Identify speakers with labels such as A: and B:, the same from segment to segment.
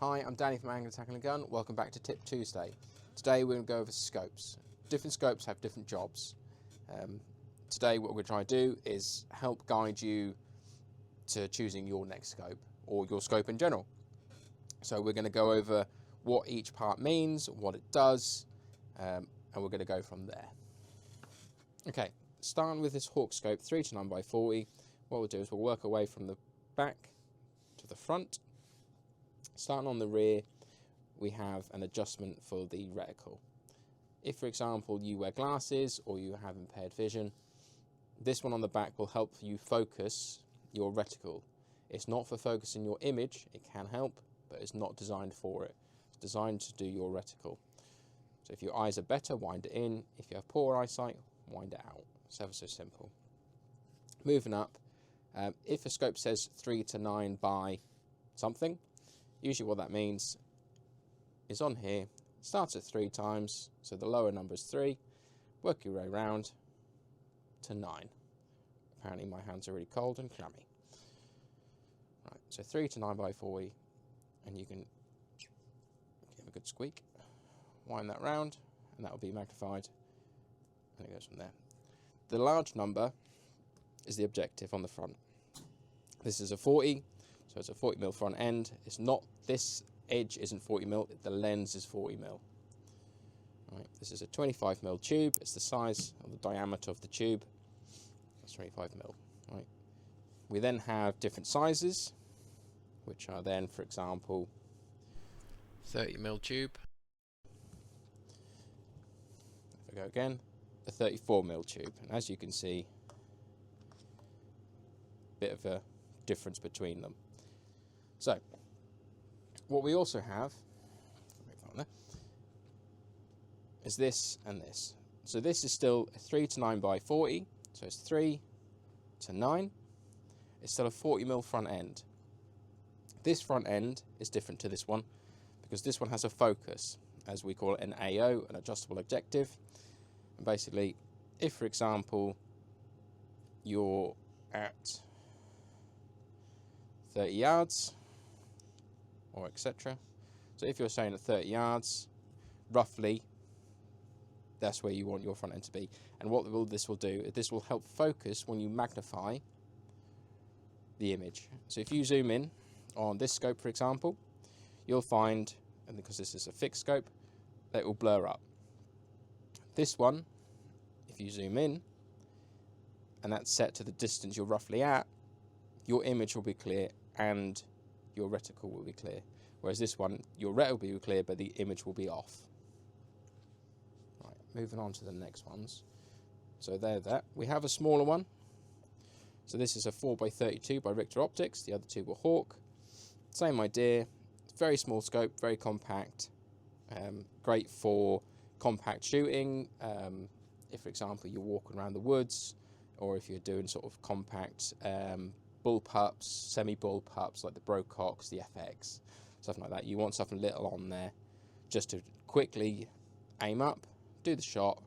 A: Hi, I'm Danny from Magnification. Welcome back to Tip Tuesday. Today we're going to go over scopes. Different scopes have different jobs. Today what we're trying to do is help guide you to choosing your next scope or your scope in general. So we're going to go over what each part means, what it does, and we're going to go from there. Okay, starting with this Hawk scope 3 to 9 by 40, what we'll do is we'll work our way from the back to the front. Starting on the rear, we have an adjustment for the reticle. If, for example, you wear glasses or you have impaired vision, this one on the back will help you focus your reticle. It's not for focusing your image, it can help, but it's not designed for it. It's designed to do your reticle. So if your eyes are better, wind it in. If you have poor eyesight, wind it out. It's ever so simple. Moving up, if a scope says 3 to 9 by something, usually what that means is on here, starts at 3 times, so the lower number is 3, work your way around to 9. Apparently my hands are really cold and clammy. Right, so 3 to 9 by 40, and you can give a good squeak, wind that round, and that will be magnified, and it goes from there. The large number is the objective on the front. This is a 40. So it's a 40mm front end. It's not, this edge isn't 40mm, the lens is 40mm. Right, this is a 25mm tube. It's the size of the diameter of the tube. That's 25mm. Right. We then have different sizes, which are then, for example, 30mm tube. If I go again, a 34mm tube. And as you can see, a bit of a difference between them. So, what we also have is this and this. So this is still a 3 to 9 by 40, so it's 3 to 9. It's still a 40mm front end. This front end is different to this one because this one has a focus, as we call it an AO, an adjustable objective. And basically, if for example you're at 30 yards, or etc. So if you're saying at 30 yards, roughly, that's where you want your front end to be. And what this will do, this will help focus when you magnify the image. So if you zoom in on this scope, for example, you'll find, and because this is a fixed scope, that it will blur up. This one, if you zoom in, and that's set to the distance you're roughly at, your image will be clear and your reticle will be clear. Whereas this one, your reticle will be clear, but the image will be off. Right, moving on to the next ones. So there, that. We have a smaller one. So this is a 4x32 by Richter Optics. The other two were Hawk. Same idea. Very small scope, very compact. Great for compact shooting. If, for example, you're walking around the woods, or if you're doing sort of compact bullpups, semi-bullpups like the Brococks, the FX, something like that. You want something little on there just to quickly aim up, do the shot,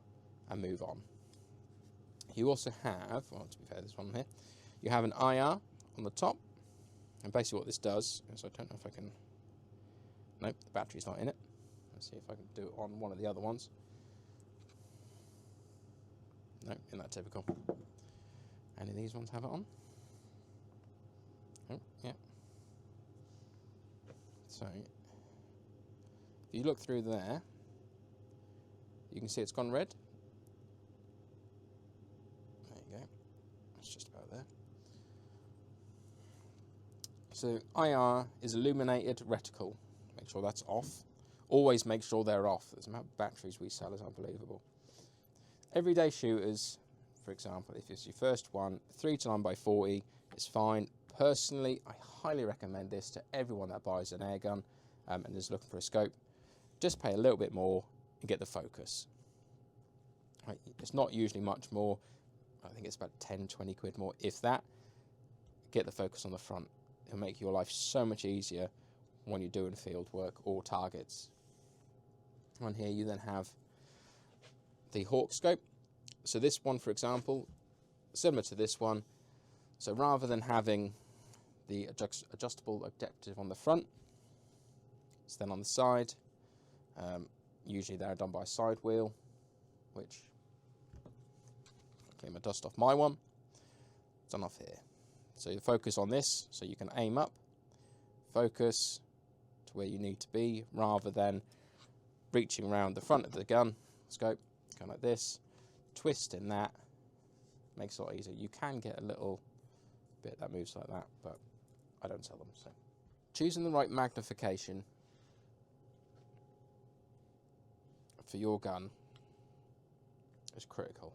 A: and move on. You also have, well, to be fair, this one here, you have an IR on the top, and basically what this does is, I don't know if I can, nope, the battery's not in it. Let's see if I can do it on one of the other ones. No, isn't that typical? Any of these ones have it on? Oh, yeah. So, if you look through there, you can see it's gone red. There you go. It's just about there. So, IR is illuminated reticle. Make sure that's off. Always make sure they're off. The amount of batteries we sell is unbelievable. Everyday shooters, for example, if it's your first one, 3 to 9 by 40 is fine. Personally, I highly recommend this to everyone that buys an airgun and is looking for a scope. Just pay a little bit more and get the focus. Right, it's not usually much more. I think it's about 10, 20 quid more, if that. Get the focus on the front. It'll make your life so much easier when you're doing field work or targets. On here you then have the Hawk scope. So this one, for example, similar to this one. So rather than having the adjustable objective on the front, So then on the side, usually they're done by a side wheel, which I'll clean my dust off my one. It's done off here. So you focus on this, so you can aim up, focus to where you need to be, rather than reaching around the front of the gun scope, going like this, twisting that, makes it a lot easier. You can get a little bit that moves like that, but I don't sell them. So choosing the right magnification for your gun is critical.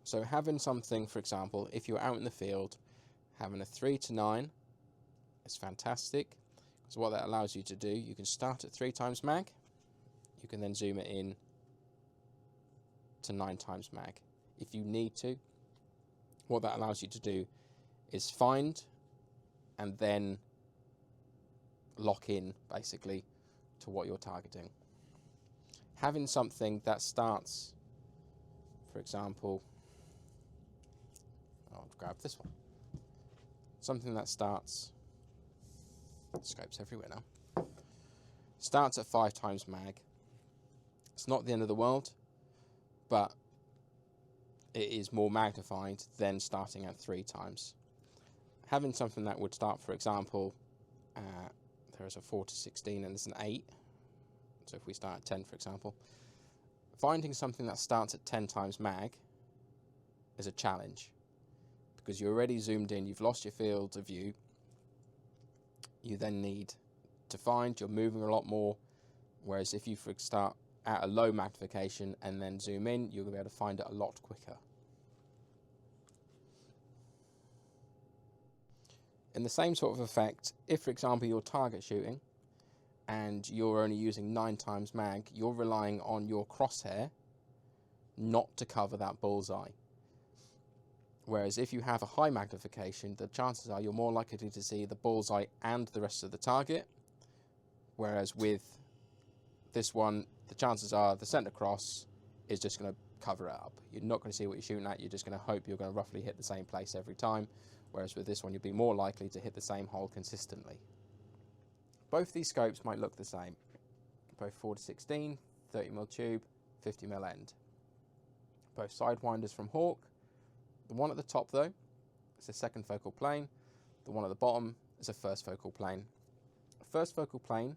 A: So having something, for example, if you're out in the field, having a 3-9 is fantastic, because what that allows you to do, you can start at 3 times mag, you can then zoom it in to 9 times mag if you need to. What that allows you to do is find and then lock in, basically, to what you're targeting. Having something that starts, for example, I'll grab this one. Something that starts, scopes everywhere now, starts at 5 times mag. It's not the end of the world, but it is more magnified than starting at 3 times. Having something that would start, for example, there is a 4-16 and there's an 8. So if we start at 10, for example, finding something that starts at 10 times mag is a challenge, because you're already zoomed in, you've lost your field of view. You then need to find, you're moving a lot more, whereas if you start at a low magnification and then zoom in, you're going to be able to find it a lot quicker. In the same sort of effect, if for example you're target shooting and you're only using 9 times mag, you're relying on your crosshair not to cover that bullseye. Whereas if you have a high magnification, the chances are you're more likely to see the bullseye and the rest of the target. Whereas with this one, the chances are the center cross is just going to cover it up. You're not going to see what you're shooting at, you're just going to hope you're going to roughly hit the same place every time. Whereas with this one, you'll be more likely to hit the same hole consistently. Both these scopes might look the same. Both 4-16, 30mm tube, 50mm end. Both sidewinders from Hawk. The one at the top though is a second focal plane. The one at the bottom is a first focal plane. A first focal plane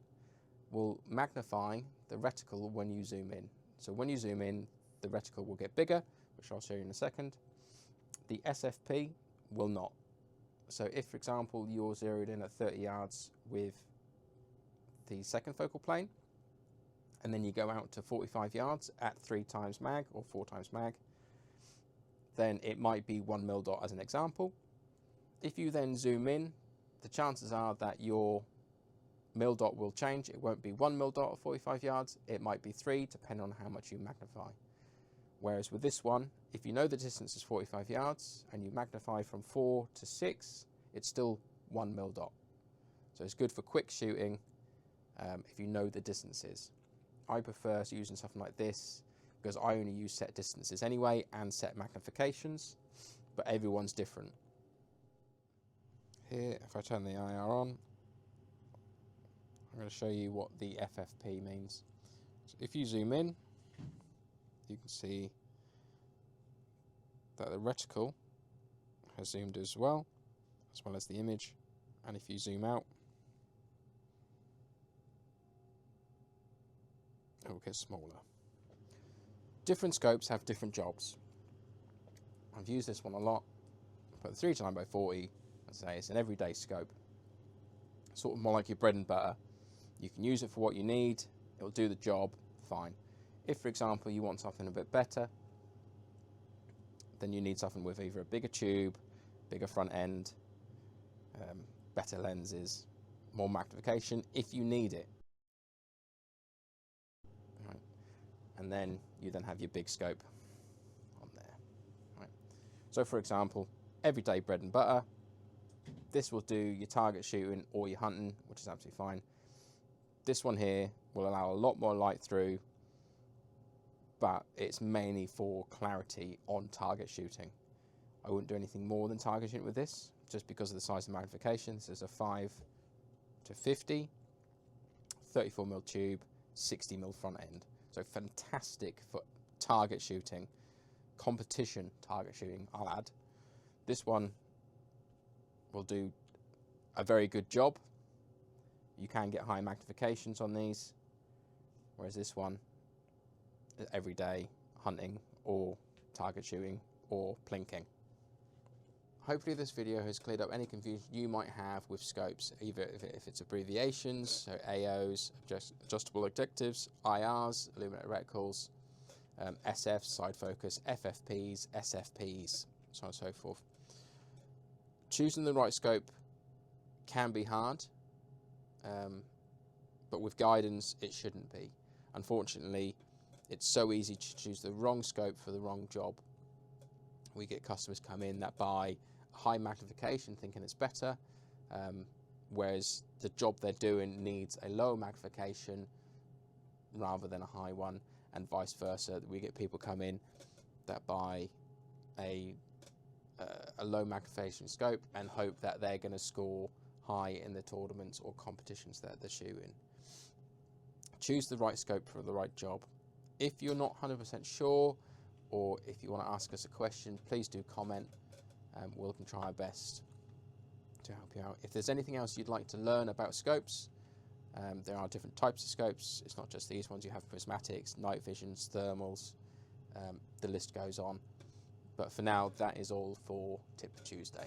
A: will magnify the reticle when you zoom in. So when you zoom in, the reticle will get bigger, which I'll show you in a second. The SFP will not. So if, for example, you're zeroed in at 30 yards with the second focal plane, and then you go out to 45 yards at 3 times mag or 4 times mag, then it might be 1mm dot as an example. If you then zoom in, the chances are that your mil dot will change. It won't be 1mm dot at 45 yards, it might be 3, depending on how much you magnify. Whereas with this one, if you know the distance is 45 yards and you magnify from 4 to 6, it's still 1mm dot. So it's good for quick shooting if you know the distances. I prefer using something like this because I only use set distances anyway and set magnifications, but everyone's different. Here, if I turn the IR on, I'm going to show you what the FFP means. So if you zoom in, you can see that the reticle has zoomed as well as the image. And if you zoom out, it will get smaller. Different scopes have different jobs. I've used this one a lot, but the 3-9x40, as I say, it's an everyday scope. Sort of more like your bread and butter. You can use it for what you need, it'll do the job, fine. If, for example, you want something a bit better, then you need something with either a bigger tube, bigger front end, better lenses, more magnification, if you need it. Right. And then you then have your big scope on there. Right. So, for example, everyday bread and butter, this will do your target shooting or your hunting, which is absolutely fine. This one here will allow a lot more light through, but it's mainly for clarity on target shooting. I wouldn't do anything more than target shooting with this, just because of the size of magnification. This is a 5 to 50, 34mm tube, 60mm front end. So fantastic for target shooting, competition target shooting, I'll add. This one will do a very good job. You can get high magnifications on these, whereas this one is everyday hunting or target shooting or plinking. Hopefully this video has cleared up any confusion you might have with scopes, either if it's abbreviations, so AOs, adjustable objectives, IRs, illuminated reticles, SFs, side focus, FFPs, SFPs, so on and so forth. Choosing the right scope can be hard, but with guidance it shouldn't be. Unfortunately, it's so easy to choose the wrong scope for the wrong job. We get customers come in that buy high magnification thinking it's better, whereas the job they're doing needs a low magnification rather than a high one, and vice versa. We get people come in that buy a low magnification scope and hope that they're going to score high in the tournaments or competitions that they're shooting. Choose the right scope for the right job. If you're not 100% sure, or if you want to ask us a question, please do comment. We can try our best to help you out. If there's anything else you'd like to learn about scopes, there are different types of scopes. It's not just these ones. You have prismatics, night visions, thermals, the list goes on. But for now, that is all for Tip Tuesday.